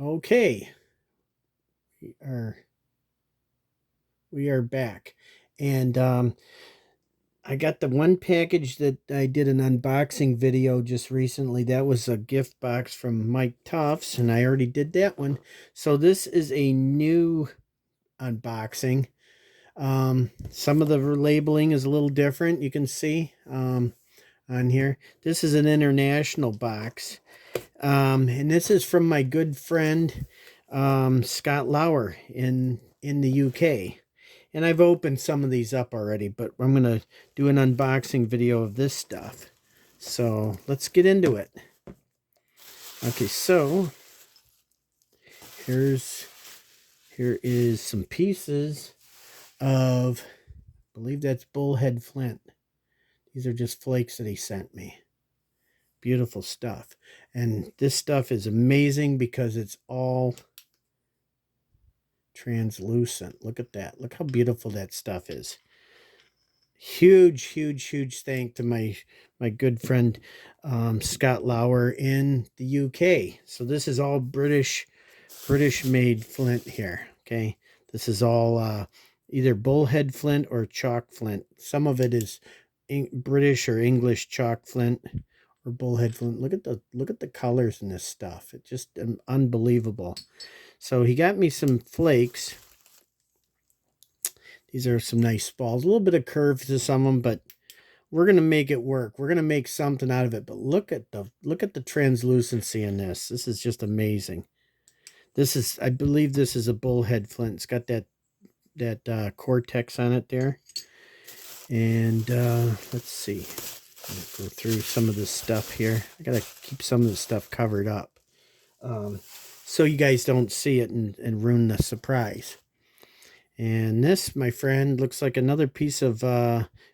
Okay, we are we are back, and I got the one package that I did an unboxing video just recently. That was a gift box from Mike Tufts, and I already did that one. So this is a new unboxing. Some of the labeling is a little different. You can see on here. This is an international box. And this is from my good friend Scott Lauer in the UK. And I've opened some of these up already, but I'm going to do an unboxing video of this stuff. So let's get into it. Okay, so here is some pieces of, I believe that's Bullhead Flint. These are just flakes that he sent me. Beautiful stuff. And this stuff is amazing because it's all translucent. Look at that. Look how beautiful that stuff is. Huge thank to my good friend Scott Lauer in the UK. So this is all British made flint here. Okay, this is all either bullhead flint or chalk flint. Some of it is British or English chalk flint or bullhead flint. Look at the colors in this stuff. It's just unbelievable. So he got me some flakes. These are some nice balls. A little bit of curve to some of them, but we're gonna make it work. We're gonna make something out of it. But look at the translucency in this. This is just amazing. This is, I believe, this is a bullhead flint. It's got that cortex on it there. And let's see. I'm gonna go through some of this stuff here. I gotta keep some of the stuff covered up, so you guys don't see it and ruin the surprise. And this, my friend, looks like another piece of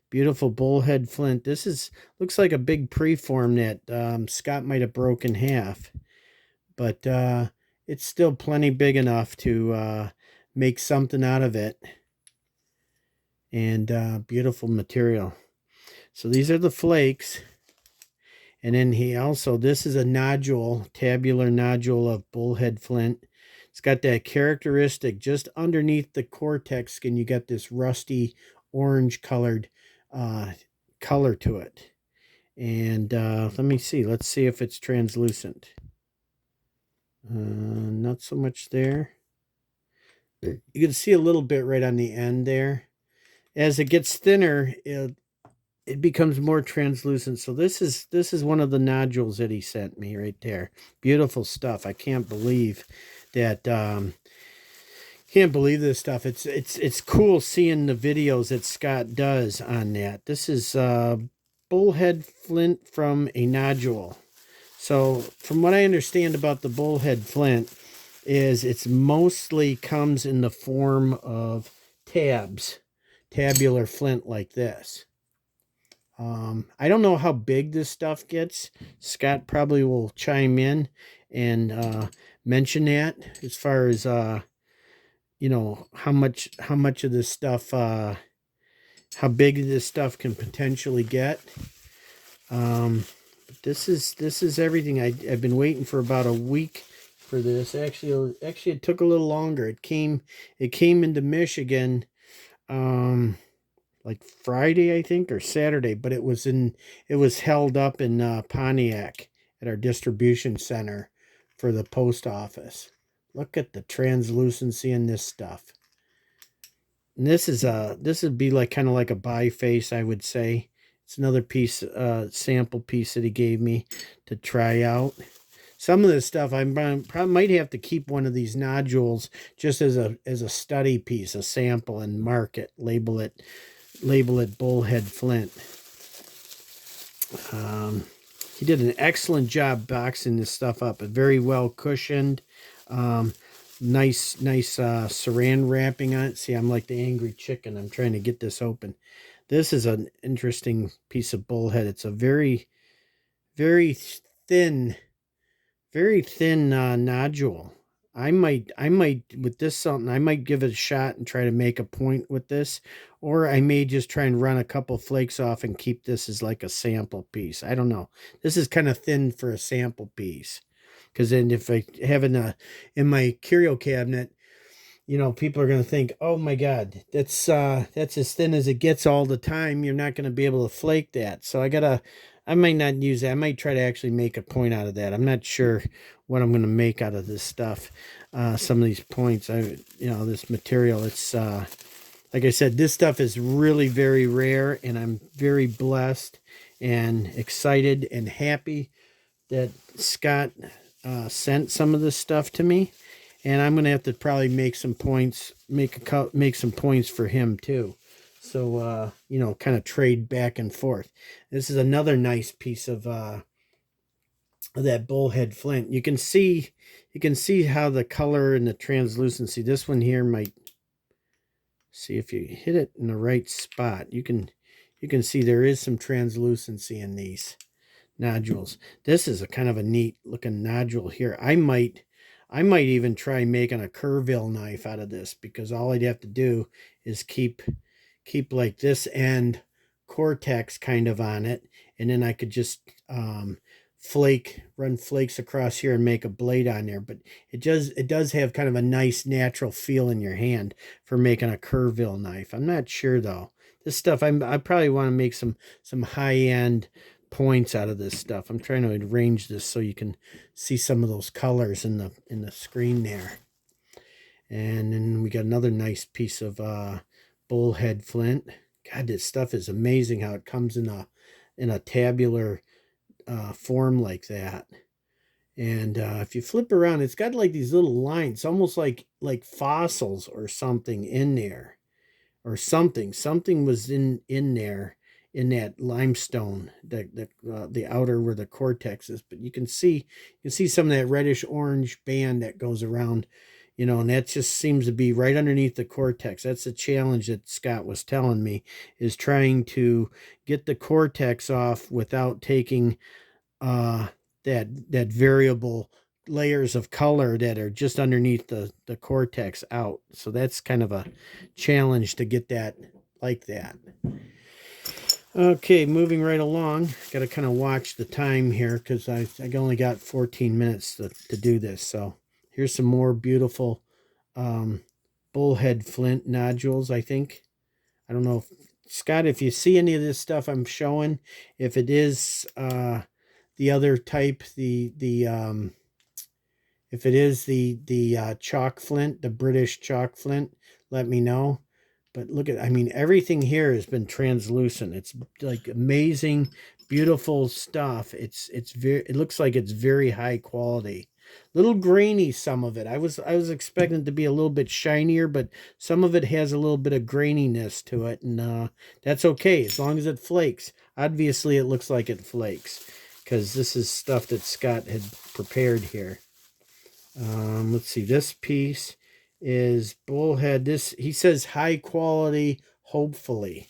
beautiful bullhead flint. This looks like a big preform that Scott might have broken in half, but it's still plenty big enough to make something out of it. And beautiful material. So these are the flakes. And then this is a nodule, tabular nodule of bullhead flint. It's got that characteristic just underneath the cortex skin. You got this rusty orange colored color to it. And let me see. Let's see if it's translucent. Not so much there. You can see a little bit right on the end there. As it gets thinner, it becomes more translucent. So this is one of the nodules that he sent me right there. Beautiful stuff. I can't believe that. Can't believe this stuff. It's cool seeing the videos that Scott does on that. This is bullhead flint from a nodule. So from what I understand about the bullhead flint is it's mostly comes in the form of tabular flint like this. I don't know how big this stuff gets. Scott probably will chime in and mention that as far as how much of this stuff, how big this stuff can potentially get. But this is everything. I've been waiting for about a week for this. Actually it took a little longer. It came into Michigan like Friday, I think, or Saturday, but it was held up in Pontiac at our distribution center for the post office. Look at the translucency in this stuff. And this would be like kind of like a biface, I would say. It's another piece, sample piece that he gave me to try out. Some of this stuff I probably might have to keep one of these nodules just as a study piece, a sample, and mark it, label it bullhead flint. He did an excellent job boxing this stuff up. Very well cushioned. Nice saran wrapping on it. See, I'm like the angry chicken. I'm trying to get this open. This is an interesting piece of bullhead. It's a very thin nodule. I might with this something, I might give it a shot and try to make a point with this, or I may just try and run a couple flakes off and keep this as like a sample piece. I don't know. This is kind of thin for a sample piece. because then if I have it in my curio cabinet, you know, people are going to think, oh my God, that's as thin as it gets all the time. You're not going to be able to flake that. So I might not use that. I might try to actually make a point out of that. I'm not sure what I'm going to make out of this stuff. Some of these points, this material, it's, like I said, this stuff is really very rare, and I'm very blessed and excited and happy that Scott sent some of this stuff to me, and I'm gonna have to probably make some points, make some points for him too. So kind of trade back and forth. This is another nice piece of that bullhead flint. You can see how the color and the translucency. This one here might see if you hit it in the right spot. You can see there is some translucency in these nodules. This is a kind of a neat looking nodule here. I might even try making a Kerrville knife out of this, because all I'd have to do is keep like this end cortex kind of on it, and then I could just run flakes across here and make a blade on there. But it does have kind of a nice natural feel in your hand for making a Kerrville knife. I'm not sure though. This stuff, I probably want to make some high-end points out of this stuff. I'm trying to arrange this so you can see some of those colors in the screen there. And then we got another nice piece of bullhead flint. God, this stuff is amazing how it comes in a tabular form like that. And if you flip around, it's got like these little lines, almost like fossils or something in there, or something was in there in that limestone, the outer where the cortex is. But you can see some of that reddish orange band that goes around, and that just seems to be right underneath the cortex. That's the challenge that Scott was telling me, is trying to get the cortex off without taking that variable layers of color that are just underneath the cortex out. So that's kind of a challenge to get that like that. Okay, moving right along. Got to kind of watch the time here, because I only got 14 minutes to do this. So here's some more beautiful bullhead flint nodules, I think. I don't know if, Scott, if you see any of this stuff I'm showing, if it is the other type, if it is the chalk flint, the British chalk flint, let me know. But look at, I mean, everything here has been translucent. It's like amazing, beautiful stuff. It looks like it's very high quality. Little grainy, some of it. I was expecting it to be a little bit shinier, but some of it has a little bit of graininess to it, and that's okay as long as it flakes. Obviously, it looks like it flakes, because this is stuff that Scott had prepared here. Let's see. This piece is bullhead. This, he says, high quality, hopefully.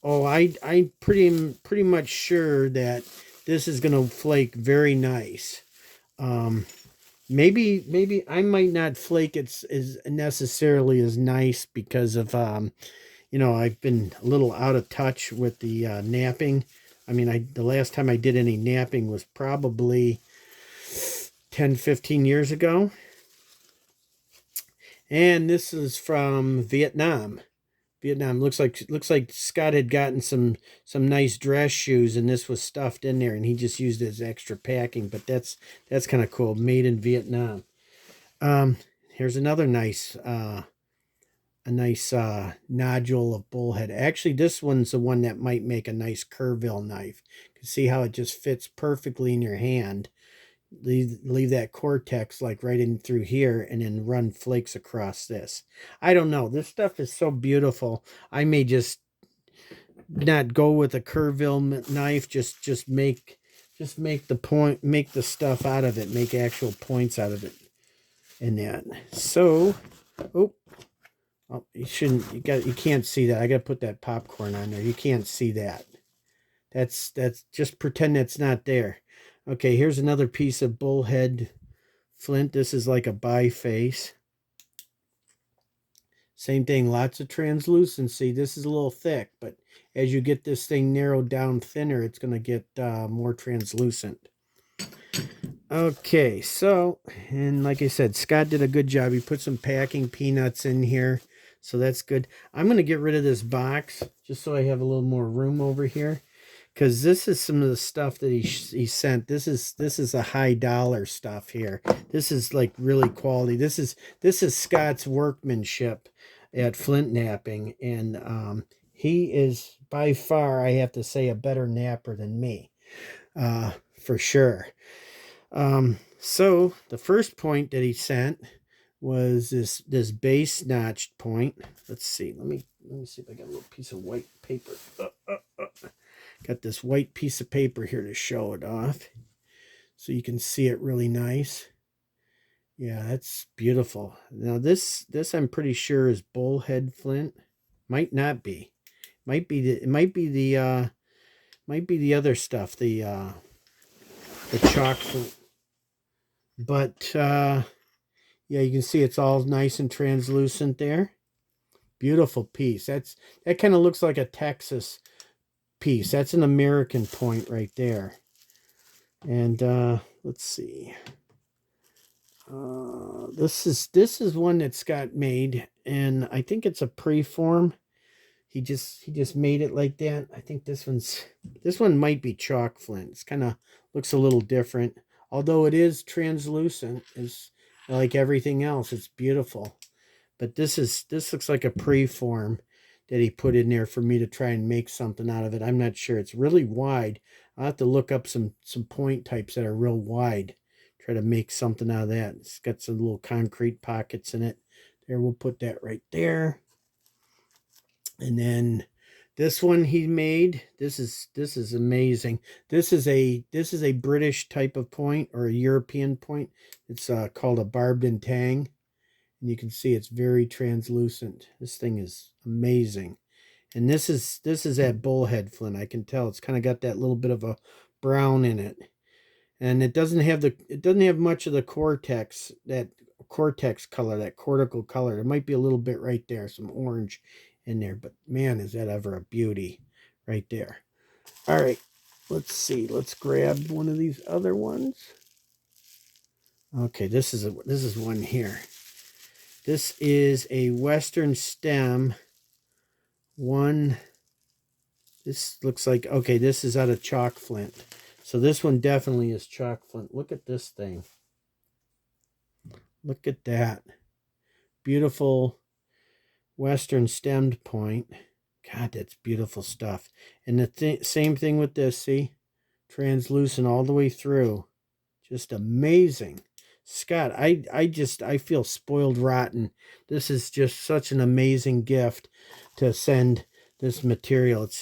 Oh, I'm pretty much sure that this is gonna flake very nice. Maybe I might not flake it as necessarily as nice, because of I've been a little out of touch with the knapping. I mean, the last time I did any knapping was probably 10-15 years ago. And this is from Vietnam. Looks like Scott had gotten some nice dress shoes, and this was stuffed in there, and he just used it as extra packing. But that's kind of cool. Made in Vietnam. Here's another nice nodule of bullhead. Actually, this one's the one that might make a nice Kerrville knife. You can see how it just fits perfectly in your hand. Leave that cortex like right in through here, and then run flakes across this. I don't know. This stuff is so beautiful. I may just not go with a Kerrville knife. Just make the point, make the stuff out of it, make actual points out of it, and that. So, oh, you shouldn't. You can't see that. I got to put that popcorn on there. You can't see that. That's just pretend that's not there. Okay, here's another piece of bullhead flint. This is like a biface. Same thing, lots of translucency. This is a little thick, but as you get this thing narrowed down thinner, it's going to get more translucent. Okay, so, and like I said, Scott did a good job. He put some packing peanuts in here, so that's good. I'm going to get rid of this box just so I have a little more room over here, because this is some of the stuff that he sent. This is a high dollar stuff here. This is like really quality. This is Scott's workmanship at Flint Napping, and he is by far, I have to say, a better napper than me, for sure. So the first point that he sent was this base notched point. Let's see. Let me see if I got a little piece of white paper. Got this white piece of paper here to show it off, so you can see it really nice. Yeah, that's beautiful. Now this I'm pretty sure is Bullhead Flint. Might not be. Might be the other stuff. The chalk flint. But yeah, you can see it's all nice and translucent there. Beautiful piece. That kind of looks like a Texas piece. That's an American point right there. And let's see. This is one that Scott made, and I think it's a preform. He just made it like that. I think this one might be chalk flint. It's kind of looks a little different, although it is translucent. Is like everything else. It's beautiful. But this looks like a preform that he put in there for me to try and make something out of it. I'm not sure. It's really wide. I'll have to look up some point types that are real wide. Try to make something out of that. It's got some little concrete pockets in it. There, we'll put that right there. And then this one he made. This is amazing. This is a British type of point, or a European point. It's called a barbed and tang. And you can see it's very translucent. This thing is amazing. And this is at Bullhead Flint. I can tell it's kind of got that little bit of a brown in it. And it doesn't have much of the cortex color, that cortical color. There might be a little bit right there, some orange in there, but man, is that ever a beauty right there. All right, let's see. Let's grab one of these other ones. Okay, this is one here. This is a Western stem one. This looks like, okay, this is out of chalk flint. So this one definitely is chalk flint. Look at this thing. Look at that. Beautiful Western stemmed point. God, that's beautiful stuff. And the same thing with this, see? Translucent all the way through. Just amazing. Scott, I feel spoiled rotten. This is just such an amazing gift to send this material. It's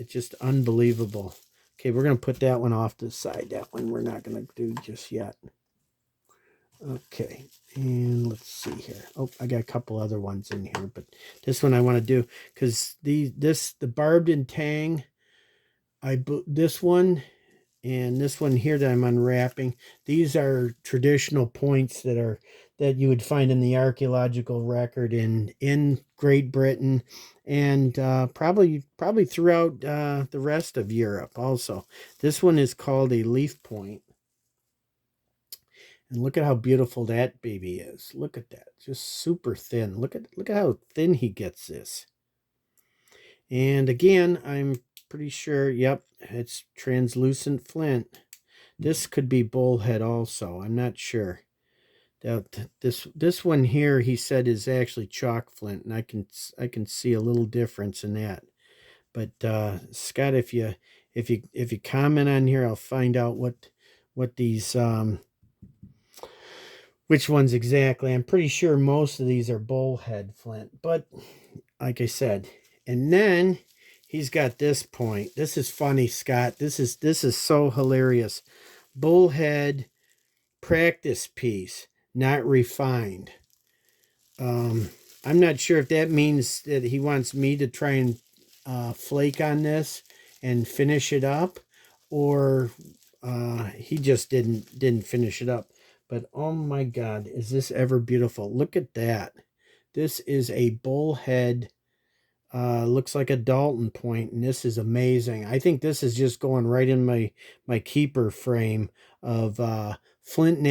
just unbelievable. Okay, we're going to put that one off to the side. That one we're not going to do just yet. Okay, and let's see here. Oh, I got a couple other ones in here, but this one I want to do because the barbed and tang, this one and this one here that I'm unwrapping, these are traditional points that you would find in the archaeological record in Great Britain, and probably throughout the rest of Europe also. This one is called a leaf point. And look at how beautiful that baby is. Look at that. Just super thin. Look at how thin he gets this. And again, I'm pretty sure, yep, it's translucent flint. This could be bullhead also. I'm not sure. This one here, he said, is actually chalk flint, and I can see a little difference in that. But Scott, if you comment on here, I'll find out what these which ones exactly. I'm pretty sure most of these are bullhead flint, but like I said, and then he's got this point. This is funny, Scott. This is so hilarious. Bullhead practice piece, not refined. I'm not sure if that means that he wants me to try and flake on this and finish it up, or he just didn't finish it up. But oh my God, is this ever beautiful? Look at that. This is a bullhead. Looks like a Dalton point, and this is amazing. I think this is just going right in my keeper frame of flint